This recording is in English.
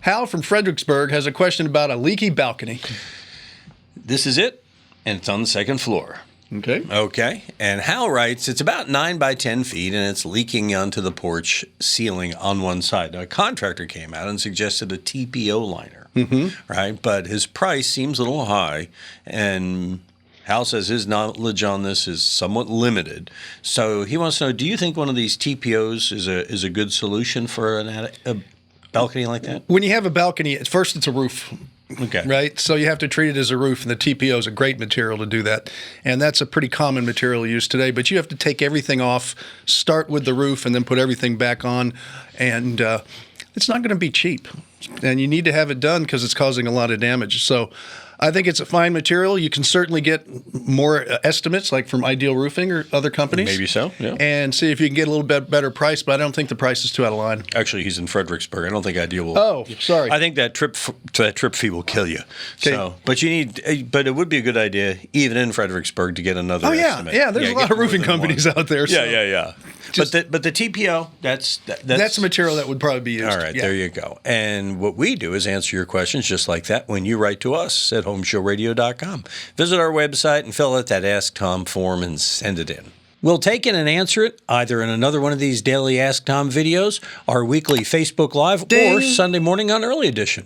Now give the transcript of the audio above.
Hal from Fredericksburg has a question about a leaky balcony. This is it, and it's on the second floor. Okay. And Hal writes, it's about 9 by 10 feet, and it's leaking onto the porch ceiling on one side. Now, a contractor came out and suggested a TPO liner, right? But his price seems a little high, and Hal says his knowledge on this is somewhat limited. So he wants to know, do you think one of these TPOs is a good solution for a balcony like that? When you have a balcony, at first it's a roof. Okay. Right? So you have to treat it as a roof, and the TPO is a great material to do that. And that's a pretty common material used today. But you have to take everything off, start with the roof, and then put everything back on. And it's not going to be cheap. And you need to have it done because it's causing a lot of damage. So I think it's a fine material. You can certainly get more estimates, like from Ideal Roofing or other companies. Maybe so, yeah. And see if you can get a little bit better price, but I don't think the price is too out of line. Actually, he's in Fredericksburg. I don't think Ideal will. Oh, sorry. I think that trip fee will kill you. Okay. So, but it would be a good idea, even in Fredericksburg, to get another estimate. Yeah. There's a lot of roofing companies out there. So. Yeah. But the TPO, that's a material that would probably be used. All right, there you go. And what we do is answer your questions just like that when you write to us at HomeShowRadio.com. Visit our website and fill out that Ask Tom form and send it in. We'll take it and answer it either in another one of these daily Ask Tom videos, our weekly Facebook Live, or Sunday morning on Early Edition.